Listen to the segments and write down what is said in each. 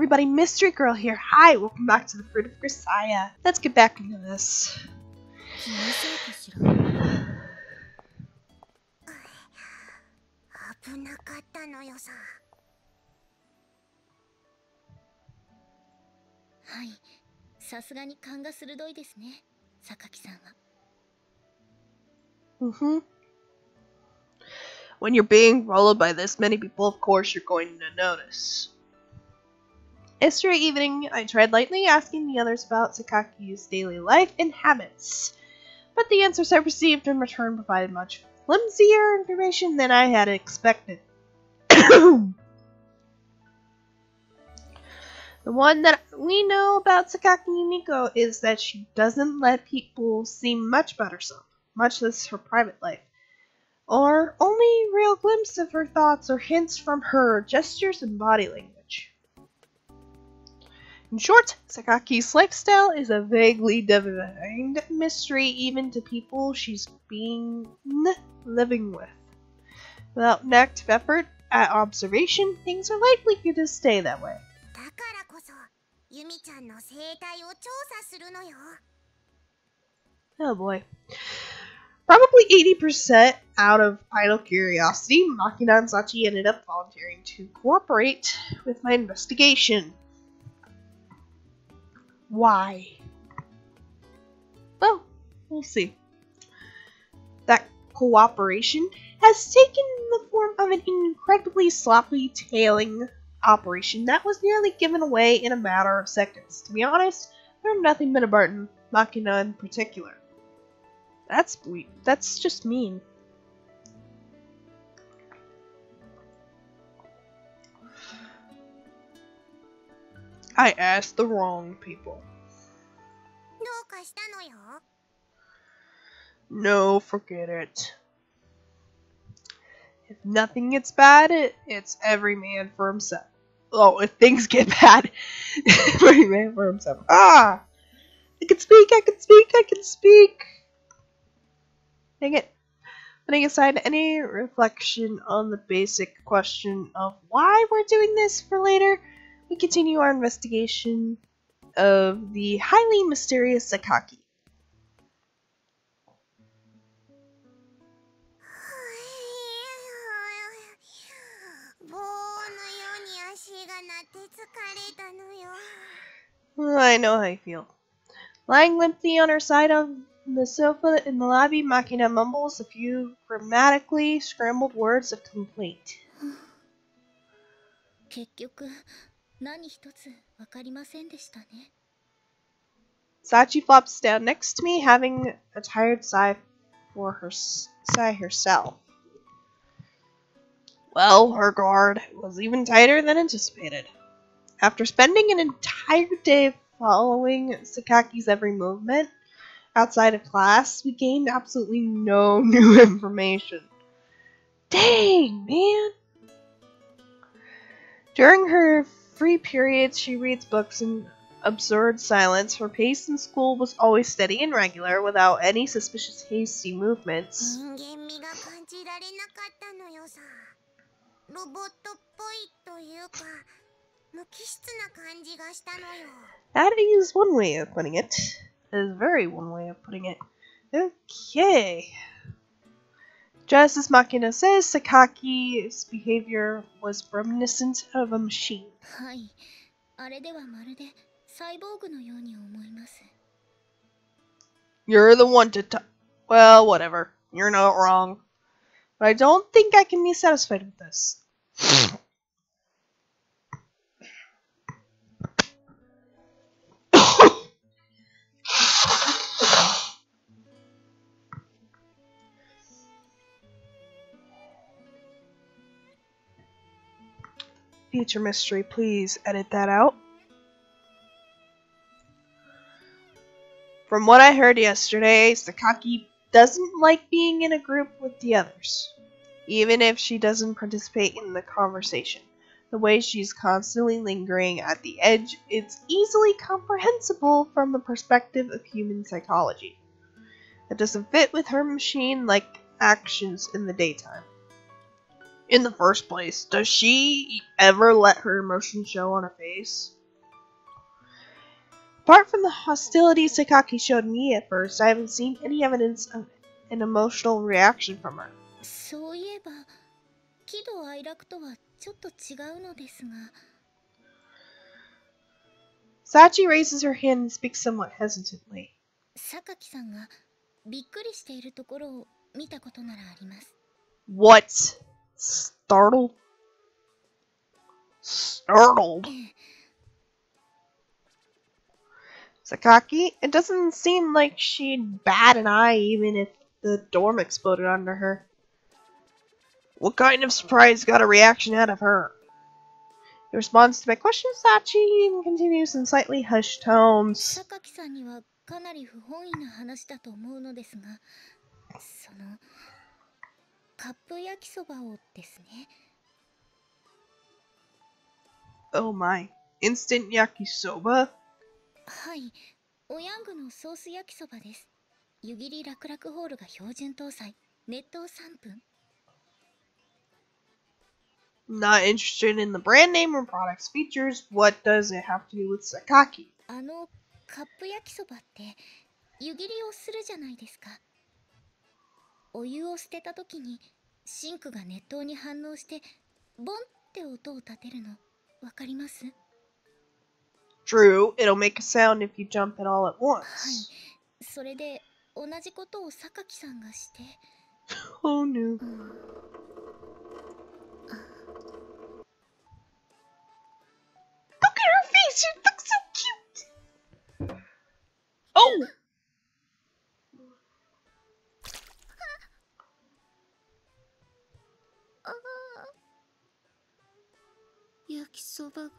everybody, Mystery Girl here. Hi, welcome back to the Fruit of Grisiaia. Let's get back into this. When you're being followed by this many people, of course you're going to notice. Yesterday evening, I tried lightly asking the others about Sakaki's daily life and habits, but the answers I received in return provided much flimsier information than I had expected. The one that we know about Sakaki Yumiko is that she doesn't let people see much about herself, much less her private life, or only real glimpses of her thoughts or hints from her gestures and body language. In short, Sakaki's lifestyle is a vaguely defined mystery even to people she's been living with. Without an active effort at observation, things are likely to stay that way. Oh boy. Probably 80% out of idle curiosity, Makina and Sachi ended up volunteering to cooperate with my investigation. Why? Well, we'll see. That cooperation has taken the form of an incredibly sloppy tailing operation that was nearly given away in a matter of seconds. To be honest, they're nothing but a Barton, Makina in particular. That's weird. That's just mean. I asked the wrong people. No, forget it. If nothing gets bad, it's every man for himself. Oh, if things get bad, every man for himself. Ah! I can speak, I can speak, I can speak! Dang it. Putting aside any reflection on the basic question of why we're doing this for later, we continue our investigation of the highly mysterious Sakaki. I know how you feel. Lying limply on her side on the sofa in the lobby, Makina mumbles a few grammatically scrambled words of complaint. Sachi flops down next to me, having a tired sigh herself. Well, her guard was even tighter than anticipated. After spending an entire day following Sakaki's every movement outside of class, we gained absolutely no new information. Dang, man! During her free periods, she reads books in absurd silence. Her pace in school was always steady and regular, without any suspicious hasty movements. That is one way of putting it. That is very one way of putting it. Okay. Just as Makina says, Sakaki's behavior was reminiscent of a machine. You're the one to well, whatever. You're not wrong. But I don't think I can be satisfied with this. Future mystery, please edit that out. From what I heard yesterday, Sakaki doesn't like being in a group with the others, even if she doesn't participate in the conversation. The way she's constantly lingering at the edge is easily comprehensible from the perspective of human psychology. It doesn't fit with her machine-like actions in the daytime. In the first place, does she ever let her emotions show on her face? Apart from the hostility Sakaki showed me at first, I haven't seen any evidence of an emotional reaction from her. そういえば、喜怒哀楽とはちょっと違うのですが。Sachi raises her hand and speaks somewhat hesitantly. 榊さんがびっくりしているところを見たことならあります。What? Startled? Startled? Sakaki? It doesn't seem like she'd bat an eye even if the dorm exploded under her. What kind of surprise got a reaction out of her? In response to my question, Sachi continues in slightly hushed tones. 榊さんにはかなり不本意な話だと思うのですが、そのカップ焼きそばをですね。Oh my. Instant yakisoba? はい、おヤングのソース焼きそばです。湯切り楽々ホールが標準搭載。熱湯3分。Not interested in the brand name or product's features. What does it have to do with Sakaki? カップ焼きそばって湯切りをするじゃないですか。お湯を捨てた時にシンクが熱湯に反応してボンって音を立てるのわかります？ True, it'll make a sound if you jump it all at はい、 once. それで同じことを榊さんがして。Oh no. Look at her face! She looks so cute! Oh! 焼きそばが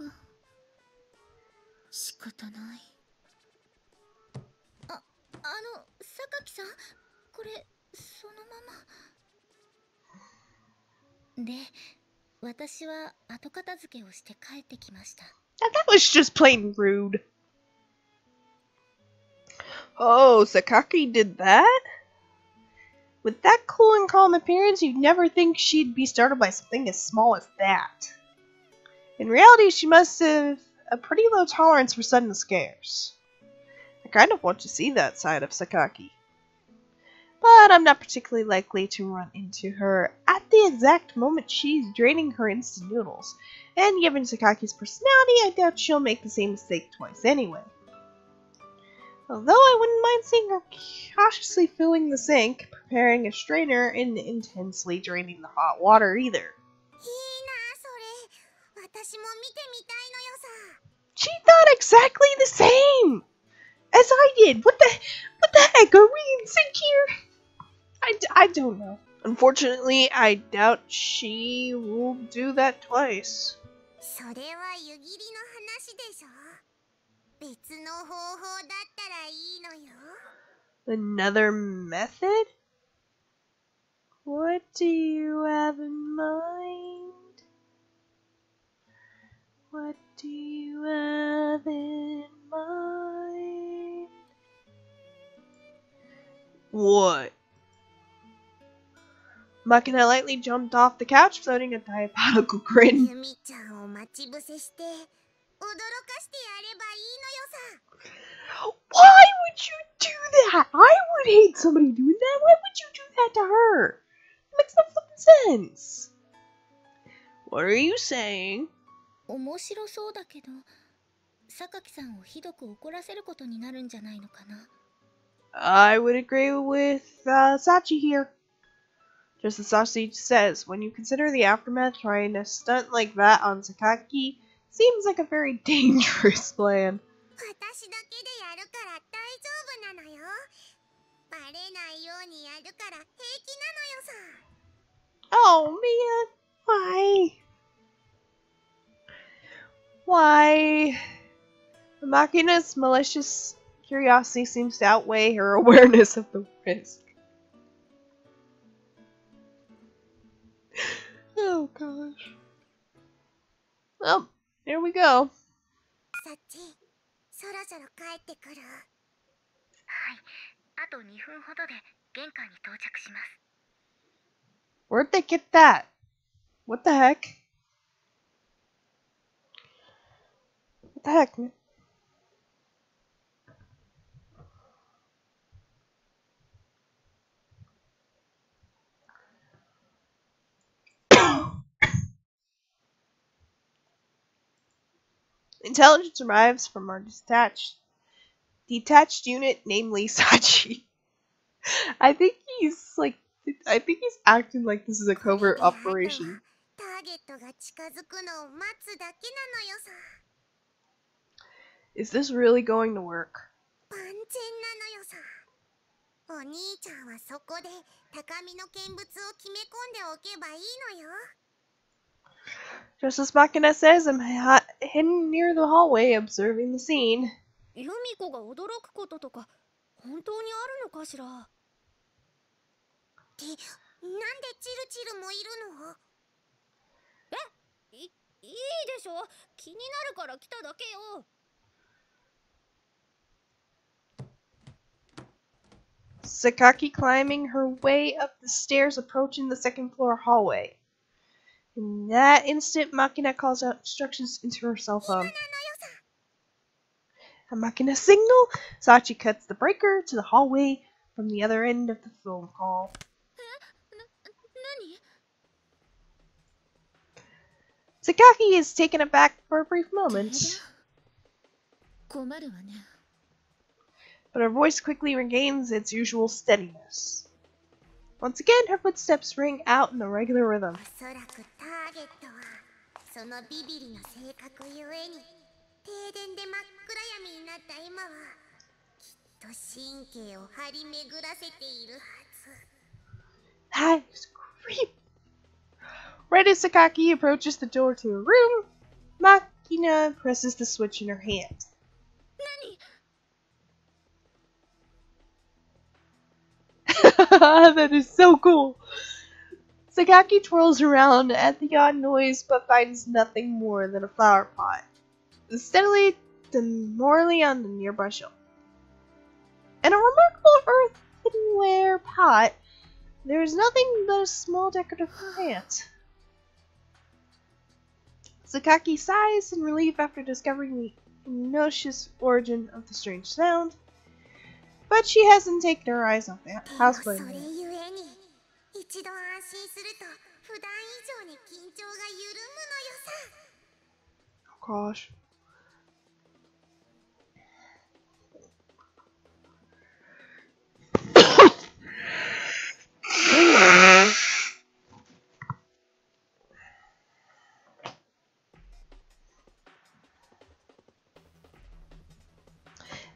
仕方ない。榊さん、これそのままで、私は後片付けをして帰ってきました。That was just plain rude. Oh, Sakaki did that? With that cool and calm appearance, you'd never think she'd be startled by something as small as that. In reality, she must have a pretty low tolerance for sudden scares. I kind of want to see that side of Sakaki. But I'm not particularly likely to run into her at the exact moment she's draining her instant noodles, and given Sakaki's personality, I doubt she'll make the same mistake twice anyway. Although I wouldn't mind seeing her cautiously filling the sink, preparing a strainer, and intensely draining the hot water either. She thought exactly the same as I did. What the heck? Are we in sync here? I don't know. Unfortunately, I doubt she will do that twice. Another method? What do you have in mind? What do you have in mind? What? Makina lightly jumped off the couch, floating a diabolical grin. Why would you do that? I would hate somebody doing that. Why would you do that to her? It makes no fucking sense. What are you saying? 面白そうだけど、榊さんをひどく怒らせることになるんじゃないのかな。I would agree with Sachi here. Just as Sachi says, when you consider the aftermath, trying a stunt like that on Sakaki seems like a very dangerous plan. Oh man, why? Why? Makina's malicious curiosity seems to outweigh her awareness of the risk. Oh gosh. Well, here we go. Where'd they get that? What the heck? What the heck, man? Intelligence arrives from our detached unit, namely Sachi. I think he's like, I think he's acting like this is a covert operation. Is this really going to work? Just as Makina says, I'm hidden near the hallway observing the scene. ユミコが驚くこととか本当にあるのかしら。ってなんでチルチルもいるの？え、いいでしょ。気になるから来ただけよ。Sakaki climbing her way up the stairs, approaching the second floor hallway. In that instant, Makina calls out instructions into her cell phone. A Makina signal! Sachi cuts the breaker to the hallway from the other end of the phone call. Sakaki is taken aback for a brief moment, but her voice quickly regains its usual steadiness. Once again, her footsteps ring out in a regular rhythm. That is creepy. Right as Sakaki approaches the door to her room, Makina presses the switch in her hand. That is so cool. Sakaki twirls around at the odd noise but finds nothing more than a flower pot, steadily demurely on the nearby shelf. In a remarkable earthenware pot, there is nothing but a small decorative plant. Sakaki sighs in relief after discovering the innocuous origin of the strange sound, but she hasn't taken her eyes off the houseplant yet. Oh gosh.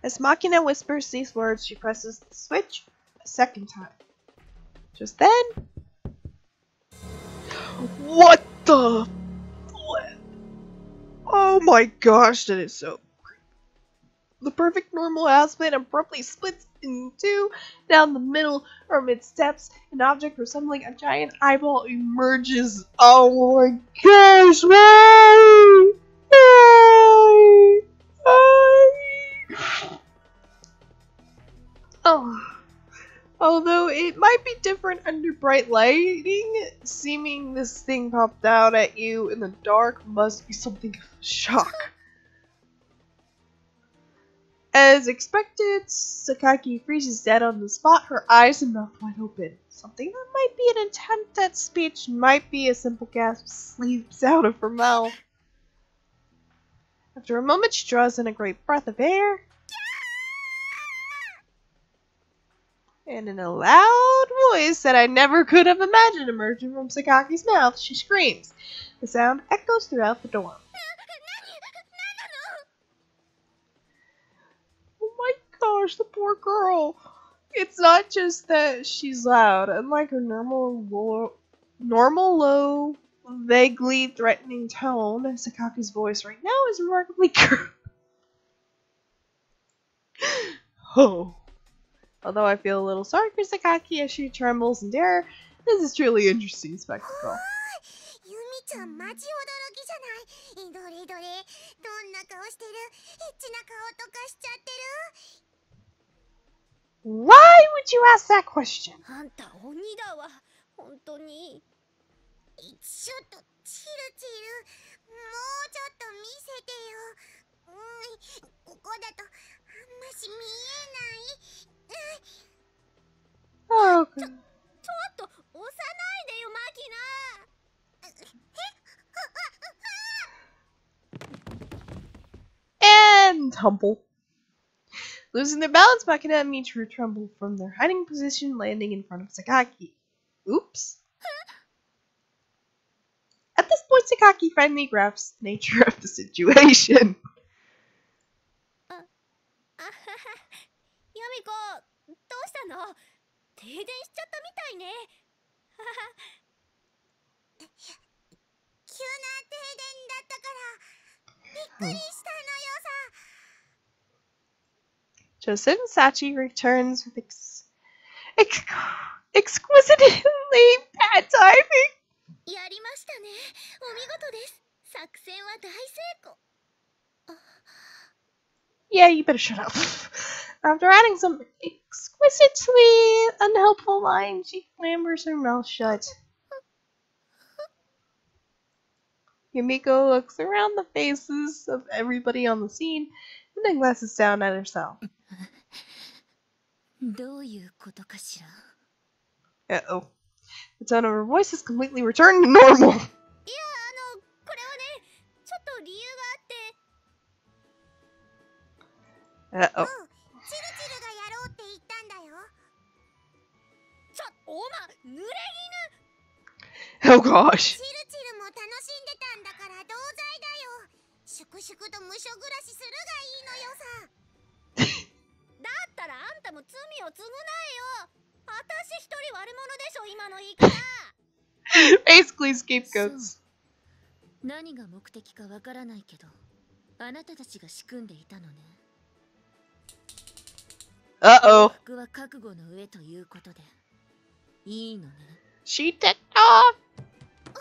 As Makina whispers these words, she presses the switch a second time. Just then... What the... Oh my gosh, that is so creepy. The perfect normal houseplant abruptly splits in two. Down the middle, from its depths, an object resembling a giant eyeball emerges. Oh my gosh, why? Why? Why? Oh. Although it might be different under bright lighting, seeming this thing popped out at you in the dark must be something of a shock. As expected, Sakaki freezes dead on the spot, her eyes and mouth wide open. Something that might be an attempt at speech might be a simple gasp sleeps out of her mouth. After a moment, she draws in a great breath of air, and in a loud voice that I never could have imagined emerging from Sakaki's mouth, she screams. The sound echoes throughout the dorm. Oh my gosh, the poor girl. It's not just that she's loud. Unlike her normal low, vaguely threatening tone, Sakaki's voice right now is remarkably Oh. Although I feel a little sorry for Sakaki as she trembles in terror, this is truly an interesting spectacle. Why would you ask that question? Oh, God. tumble. Losing their balance, Makina and Michiru tremble from their hiding position, landing in front of Sakaki. Oops. At this point, Sakaki finally grasps the nature of the situation. あはは、ヤミコ、どうしたの？停電しちゃったみたいね。はは。急な停電だったからびっくりしたのよさ。Joseph and Sachi returns with exquisitely bad timing. やりましたね。お見事です。作戦は大成功。Yeah, you better shut up. After adding some exquisitely unhelpful lines, she clambers her mouth shut. Yumiko looks around the faces of everybody on the scene and then glances down at herself. どういうことかしら。 Uh-oh. The tone of her voice has completely returned to normal. いや、これはね、ちょっと理由があって。 Uh-oh. チルチルがやろうって言ったんだよ。おま、濡れ Oh gosh. チルチルも楽しんでたんだから同罪だよ。粛々と無所暮らしするがいいのよさ。だったらあんたも罪を償えよ。私一人悪者でしょ、今の言い方。Basically scapegoats. 何が目的かわからないけど、あなたたちが仕組んでいたのね。Uh-oh. 僕は覚悟の上ということでいいのね。 She ticked off. 落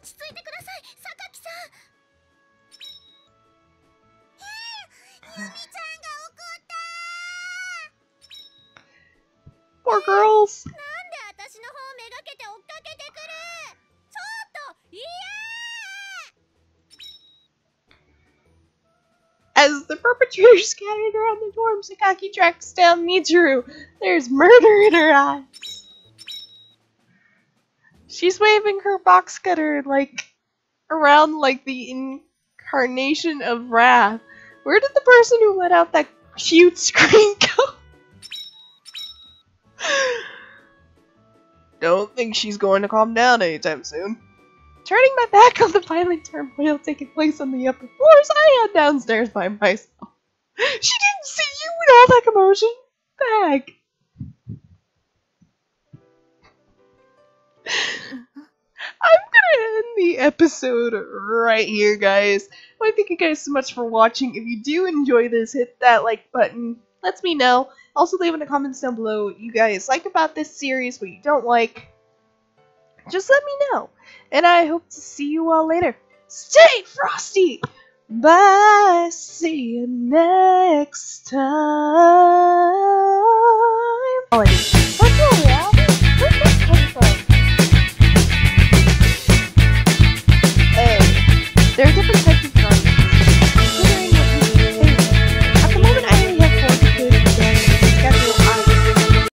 ち着いてください、榊さん。ユミちゃんが怒った。 Poor girls. なんで私の方めがけて追っかけてくる。ちょっといや。 As the perpetrators scattered around the dorm, Sakaki tracks down Michiru. There's murder in her eyes. She's waving her box cutter around like the incarnation of wrath. Where did the person who let out that cute scream go? Don't think she's going to calm down anytime soon. Turning my back on the violent turmoil taking place on the upper floors, I head downstairs by myself. She didn't see you in all that commotion. Bag. I'm gonna end the episode right here, guys. I want to thank you guys so much for watching. If you do enjoy this, hit that like button. Let me know. Also, leave in the comments down below what you guys like about this series, what you don't like. Just let me know. And I hope to see you all later. Stay frosty! Bye! See you next time!